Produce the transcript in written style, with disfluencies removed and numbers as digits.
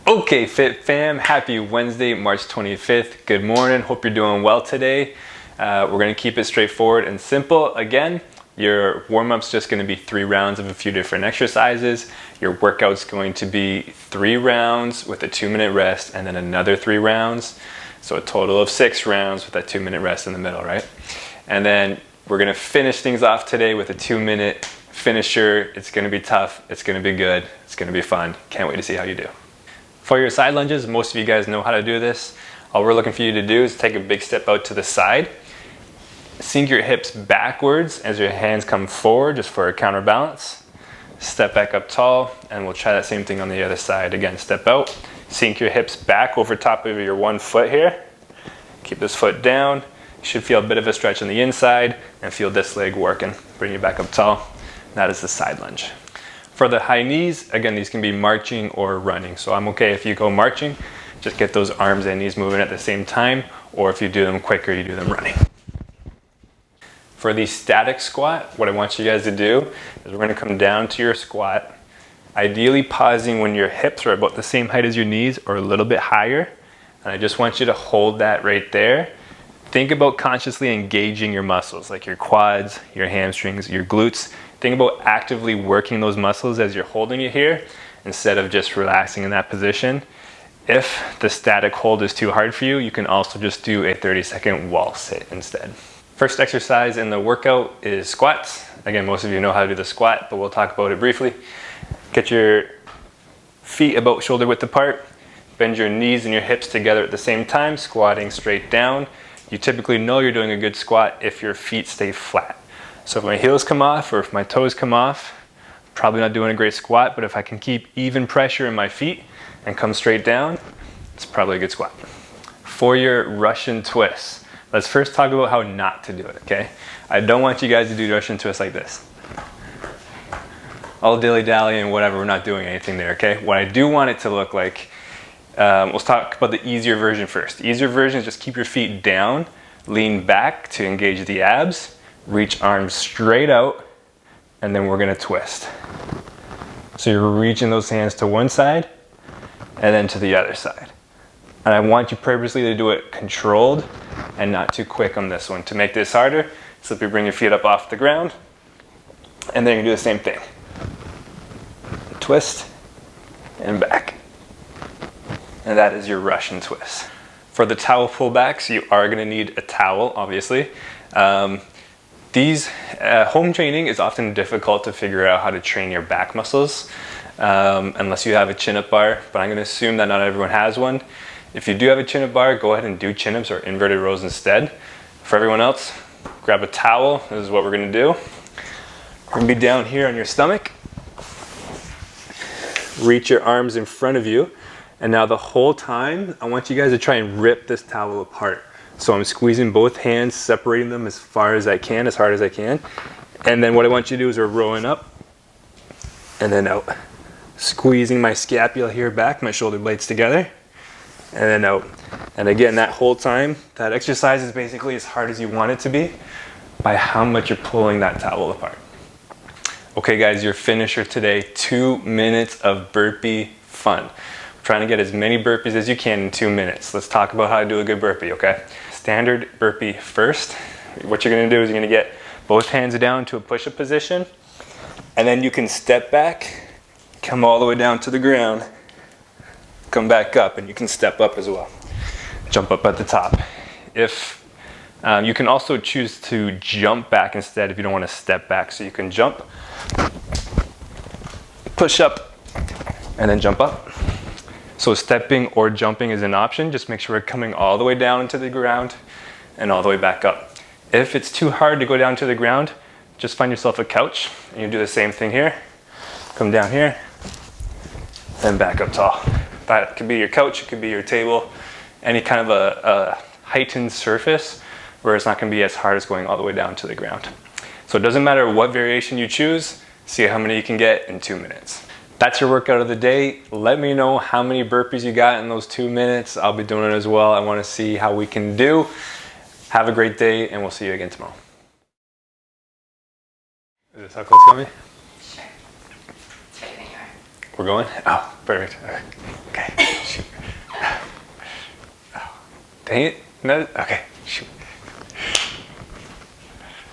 Okay, Fit Fam, happy Wednesday, March 25th. Good morning, hope you're doing well today. We're gonna keep it straightforward and simple. Again, your warm-up's just gonna be 3 rounds of a few different exercises. Your workout's going to be 3 rounds with a 2-minute rest and then another 3 rounds. So a total of 6 rounds with that 2-minute rest in the middle, right? And then we're gonna finish things off today with a 2-minute finisher. It's gonna be tough, it's gonna be good, it's gonna be fun. Can't wait to see how you do. For your side lunges, most of you guys know how to do this. All we're looking for you to do is take a big step out to the side. Sink your hips backwards as your hands come forward, just for a counterbalance. Step back up tall, and we'll try that same thing on the other side. Again, step out, sink your hips back over top of your one foot here. Keep this foot down. You should feel a bit of a stretch on the inside, and feel this leg working. Bring you back up tall. That is the side lunge. For the high knees, again, these can be marching or running. So I'm okay if you go marching, just get those arms and knees moving at the same time, or if you do them quicker, you do them running. For the static squat, what I want you guys to do is we're gonna come down to your squat, ideally pausing when your hips are about the same height as your knees or a little bit higher. And I just want you to hold that right there. Think about consciously engaging your muscles, like your quads, your hamstrings, your glutes. Think about actively working those muscles as you're holding it here, instead of just relaxing in that position. If the static hold is too hard for you, you can also just do a 30-second wall sit instead. First exercise in the workout is squats. Again, most of you know how to do the squat, but we'll talk about it briefly. Get your feet about shoulder width apart. Bend your knees and your hips together at the same time, squatting straight down. You typically know you're doing a good squat if your feet stay flat. So if my heels come off or if my toes come off, probably not doing a great squat, but if I can keep even pressure in my feet and come straight down, it's probably a good squat. For your Russian twists, let's first talk about how not to do it, okay? I don't want you guys to do Russian twists like this. All dilly-dally and whatever, we're not doing anything there, okay? What I do want it to look like, let's talk about the easier version first. The easier version is just keep your feet down, lean back to engage the abs, reach arms straight out, and then we're gonna twist. So you're reaching those hands to one side and then to the other side. And I want you purposely to do it controlled and not too quick on this one. To make this harder, simply bring your feet up off the ground, and then you can do the same thing. Twist and back. And that is your Russian twist. For the towel pullbacks, you are gonna need a towel, obviously. Home training is often difficult to figure out how to train your back muscles unless you have a chin-up bar, but I'm gonna assume that not everyone has one. If you do have a chin-up bar, go ahead and do chin-ups or inverted rows instead. For everyone else, grab a towel. This is what we're gonna do. We're gonna be down here on your stomach. Reach your arms in front of you. And now the whole time, I want you guys to try and rip this towel apart. So I'm squeezing both hands, separating them as far as I can, as hard as I can. And then what I want you to do is we're rolling up and then out. Squeezing my scapula here back, my shoulder blades together, and then out. And again, that whole time, that exercise is basically as hard as you want it to be by how much you're pulling that towel apart. Okay guys, your finisher today, 2 minutes of burpee fun. Trying to get as many burpees as you can in 2 minutes. Let's talk about how to do a good burpee, okay? Standard burpee first. What you're gonna do is you're gonna get both hands down to a push-up position, and then you can step back, come all the way down to the ground, come back up, and you can step up as well. Jump up at the top. If you can also choose to jump back instead if you don't wanna step back. So you can jump, push up, and then jump up. So stepping or jumping is an option. Just make sure we're coming all the way down to the ground and all the way back up. If it's too hard to go down to the ground, just find yourself a couch and you do the same thing here. Come down here and back up tall. That could be your couch, it could be your table, any kind of a heightened surface where it's not gonna be as hard as going all the way down to the ground. So it doesn't matter what variation you choose, see how many you can get in 2 minutes. That's your workout of the day. Let me know how many burpees you got in those 2 minutes. I'll be doing it as well. I want to see how we can do. Have a great day, and we'll see you again tomorrow. Is this how close you want me? Sure. It's right where you are. We're going? Oh, perfect. Okay. Shoot. Oh, dang it. No. Okay. Shoot.